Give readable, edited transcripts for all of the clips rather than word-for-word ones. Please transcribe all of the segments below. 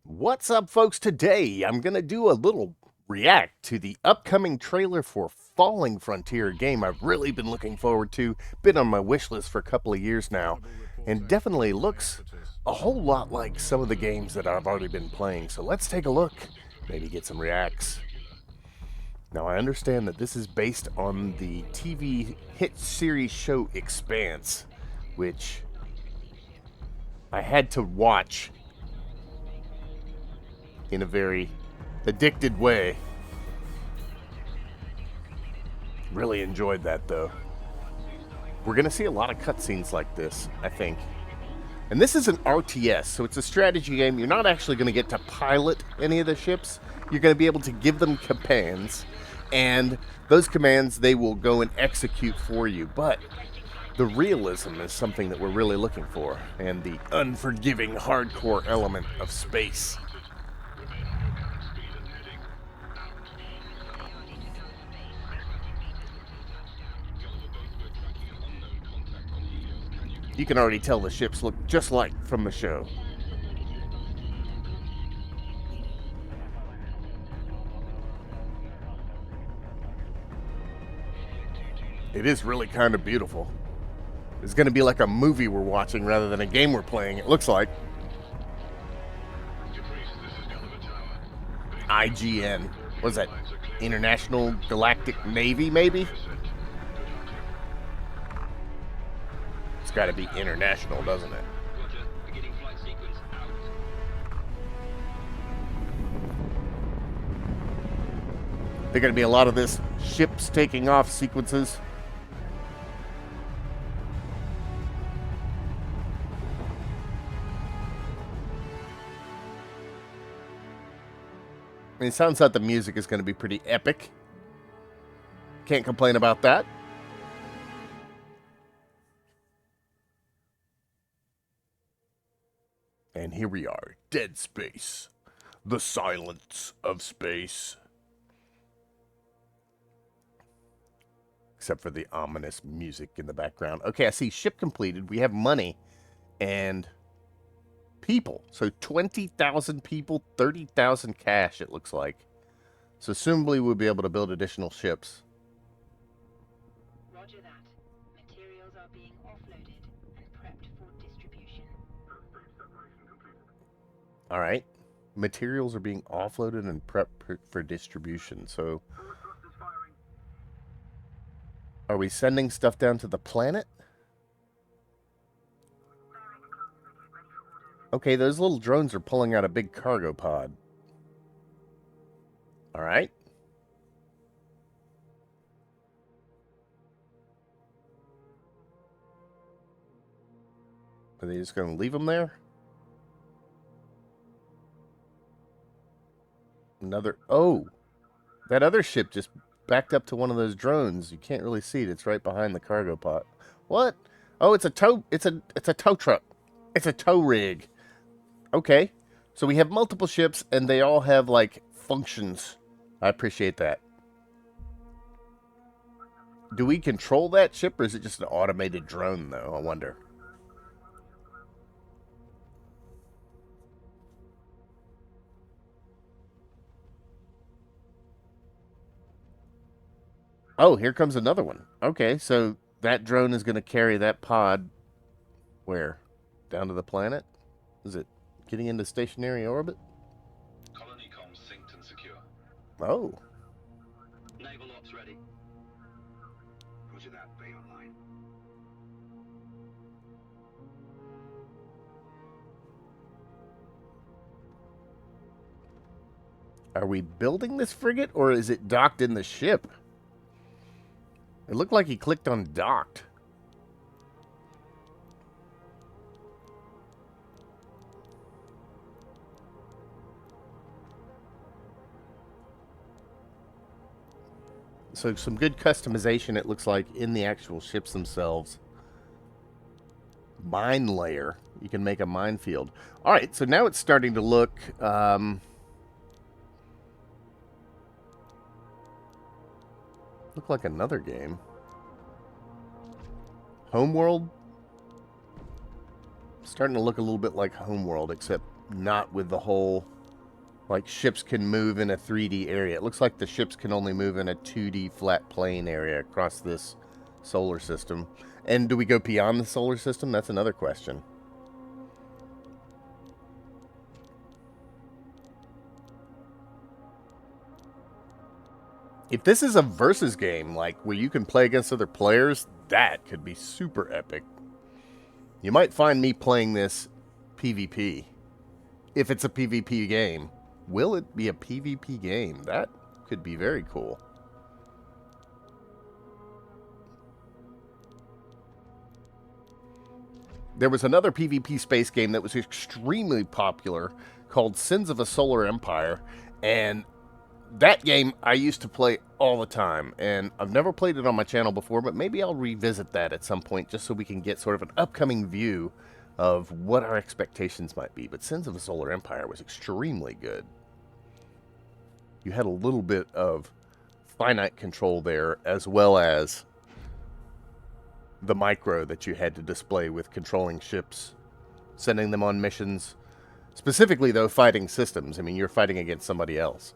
What's up, folks? Today I'm going to do a little react to the upcoming trailer for Falling Frontier, a game I've really been looking forward to. Been on my wish list for a couple of years now, and definitely looks a whole lot like some of the games that I've already been playing. So let's take a look, maybe get some reacts. Now, I understand that this is based on the TV hit series show Expanse, which I had to watch in a very addicted way. Really enjoyed that, though. We're going to see a lot of cutscenes like this, I think. And this is an RTS, so it's a strategy game. You're not actually going to get to pilot any of the ships. You're going to be able to give them commands, and those commands they will go and execute for you. But the realism is something that we're really looking for, and the unforgiving hardcore element of space. You can already tell the ships look just like from the show. It is really kind of beautiful. It's going to be like a movie we're watching rather than a game we're playing, it looks like. IGN. What is that? International Galactic Navy, maybe? It's got to be international, doesn't it? There's going to be a lot of this ships taking off sequences. I mean, it sounds like the music is going to be pretty epic. Can't complain about that. And here we are, Dead Space. The silence of space. Except for the ominous music in the background. Okay, I see ship completed. We have money and people. So 20,000 people, 30,000 cash, it looks like. So assumably we'll be able to build additional ships. Roger that. Materials are being offloaded and prepped for distribution. All right. Materials are being offloaded and prepped for distribution. So are we sending stuff down to the planet? Okay, those little drones are pulling out a big cargo pod. All right. Are they just going to leave them there? Another... Oh! That other ship just backed up to one of those drones. You can't really see it. It's right behind the cargo pod. What? Oh, it's a tow... It's a tow truck. It's a tow rig. Okay. So we have multiple ships, and they all have, like, functions. I appreciate that. Do we control that ship, or is it just an automated drone, though? I wonder. Oh, here comes another one. Okay, so that drone is going to carry that pod where? Down to the planet? Is it getting into stationary orbit? Colony comms synced and secure. Oh. Naval ops ready. Roger that, Bay online. Are we building this frigate, or is it docked in the ship? It looked like he clicked on docked. So some good customization, it looks like, in the actual ships themselves. Mine layer. You can make a minefield. All right, so now it's starting to look... look like another game. Homeworld? Starting to look a little bit like Homeworld, except not with the whole, like, ships can move in a 3D area. It looks like the ships can only move in a 2D flat plane area across this solar system. And do we go beyond the solar system? That's another question. If this is a versus game, like where you can play against other players, that could be super epic. You might find me playing this PvP. If it's a PvP game. Will it be a PvP game? That could be very cool. There was another PvP space game that was extremely popular called Sins of a Solar Empire, and that game I used to play all the time, and I've never played it on my channel before, but maybe I'll revisit that at some point just so we can get sort of an upcoming view of what our expectations might be. But Sins of a Solar Empire was extremely good. You had a little bit of finite control there, as well as the micro that you had to display with controlling ships, sending them on missions. Specifically, though, fighting systems. I mean, you're fighting against somebody else.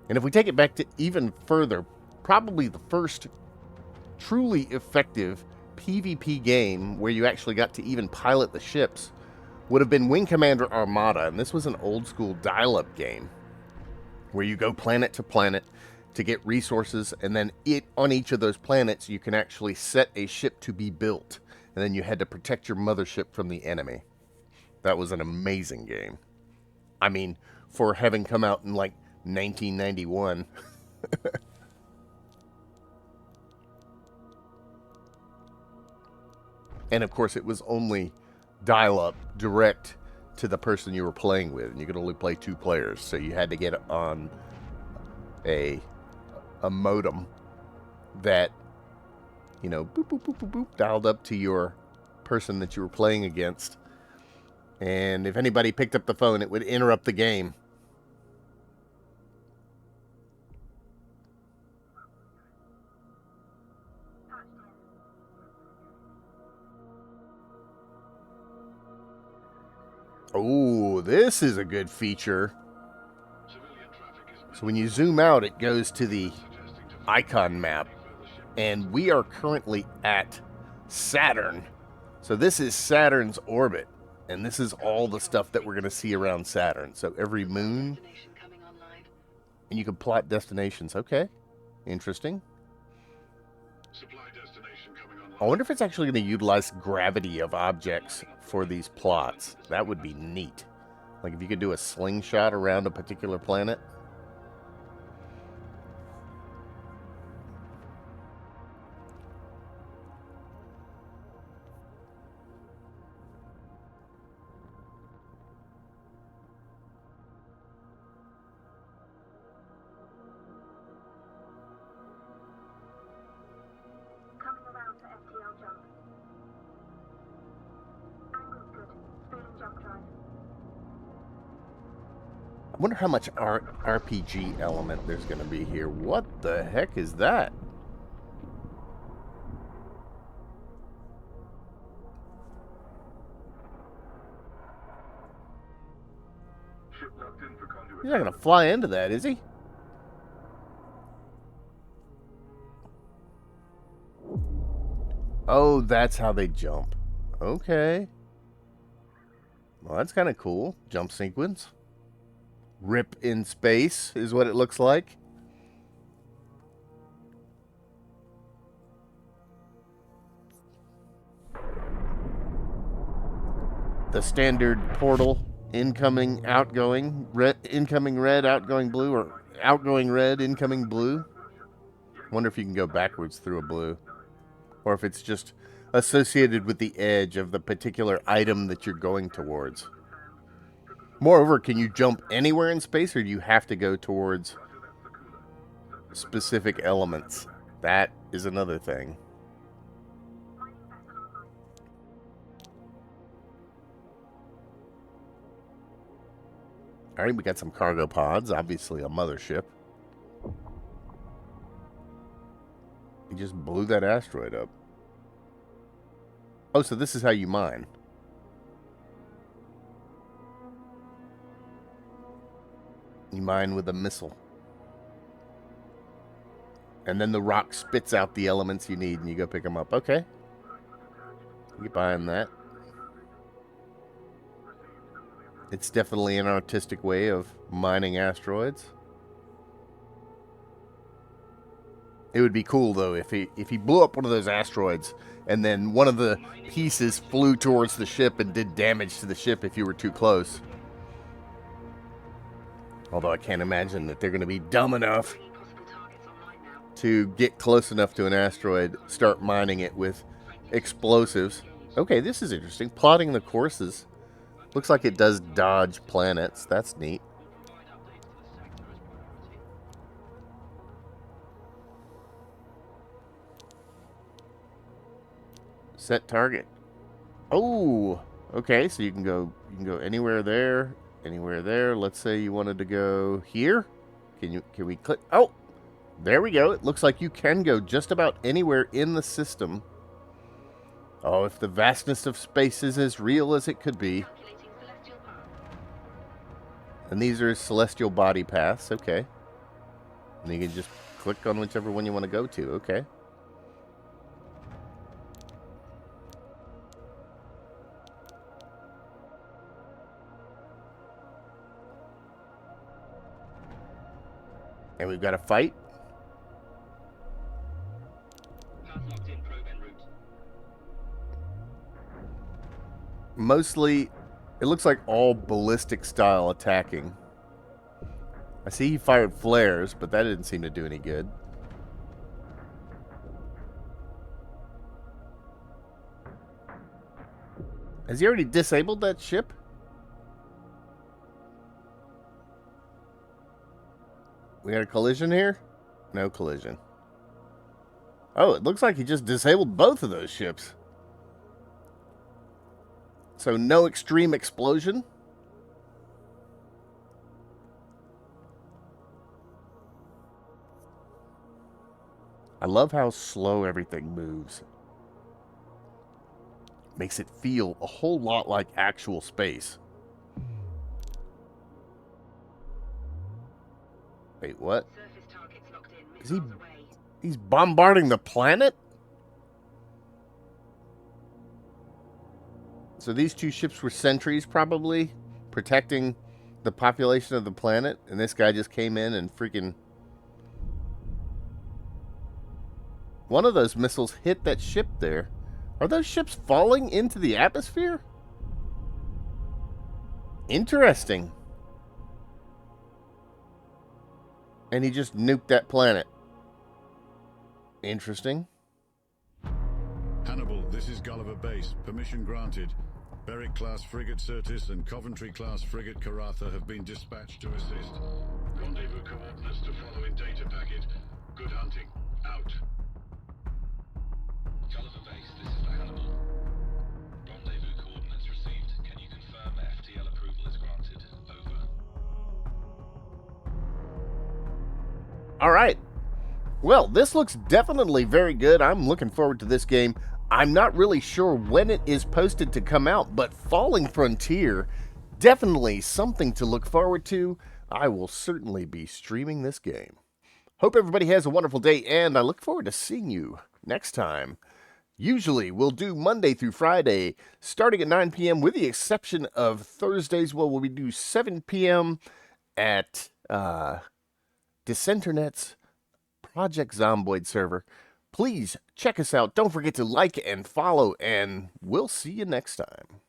And if we take it back to even further, probably the first truly effective PvP game where you actually got to even pilot the ships would have been Wing Commander Armada. And this was an old school dial-up game where you go planet to planet to get resources, and then on each of those planets you can actually set a ship to be built, and then you had to protect your mothership from the enemy. That was an amazing game. I mean, for having come out in like 1991. And of course it was only dial-up direct to the person you were playing with, and you could only play 2 players, so you had to get on a modem that, you know, boop, boop, boop, boop, boop, dialed up to your person that you were playing against. And if anybody picked up the phone, it would interrupt the game. Oh, this is a good feature. So when you zoom out, it goes to the icon map. And we are currently at Saturn. So this is Saturn's orbit. And this is all the stuff that we're going to see around Saturn. So every moon. And you can plot destinations. Okay. Interesting. I wonder if it's actually going to utilize gravity of objects for these plots. That would be neat. Like if you could do a slingshot around a particular planet. I wonder how much RPG element there's going to be here. What the heck is that? He's not going to fly into that, is he? Oh, that's how they jump. Okay. Well, that's kind of cool. Jump sequence. Rip in space is what it looks like. The standard portal, incoming, outgoing, incoming red, outgoing blue, or outgoing red, incoming blue. Wonder if you can go backwards through a blue, or if it's just associated with the edge of the particular item that you're going towards. Moreover, can you jump anywhere in space, or do you have to go towards specific elements? That is another thing. Alright, we got some cargo pods, obviously a mothership. He just blew that asteroid up. Oh, so this is how you mine. You mine with a missile. And then the rock spits out the elements you need and you go pick them up. Okay. Get behind that. It's definitely an artistic way of mining asteroids. It would be cool though if he blew up one of those asteroids and then one of the pieces flew towards the ship and did damage to the ship if you were too close. Although I can't imagine that they're going to be dumb enough to get close enough to an asteroid, start mining it with explosives. Okay, this is interesting. Plotting the courses. Looks like it does dodge planets. That's neat. Set target. Oh, okay. So you can go anywhere there, anywhere there. Let's say you wanted to go here. Can we click? Oh, there we go. It looks like you can go just about anywhere in the system. Oh, if the vastness of space is as real as it could be. And these are celestial body paths. Okay. And you can just click on whichever one you want to go to. Okay. And we've got a fight. Mostly, it looks like all ballistic style attacking. I see he fired flares, but that didn't seem to do any good. Has he already disabled that ship? We got a collision here? No collision. Oh, it looks like he just disabled both of those ships. So no extreme explosion. I love how slow everything moves. Makes it feel a whole lot like actual space. Wait, what? Is he's bombarding the planet? So these two ships were sentries, probably, protecting the population of the planet, and this guy just came in and freaking... One of those missiles hit that ship there. Are those ships falling into the atmosphere? Interesting. And he just nuked that planet. Interesting. Hannibal, this is Gulliver Base. Permission granted. Berwick-class frigate Certis and Coventry-class frigate Karatha have been dispatched to assist. Rendezvous coordinates to follow in data packet. Good hunting. Out. Gulliver Base, this is for Hannibal. Rendezvous coordinates received. Can you confirm FTL approval is granted? Over. All right. Well, this looks definitely very good. I'm looking forward to this game. I'm not really sure when it is posted to come out, but Falling Frontier, definitely something to look forward to. I will certainly be streaming this game. Hope everybody has a wonderful day, and I look forward to seeing you next time. Usually, we'll do Monday through Friday, starting at 9 p.m., with the exception of Thursdays, where we do 7 p.m. at Dissenternet's Project Zomboid server. Please check us out. Don't forget to like and follow, and we'll see you next time.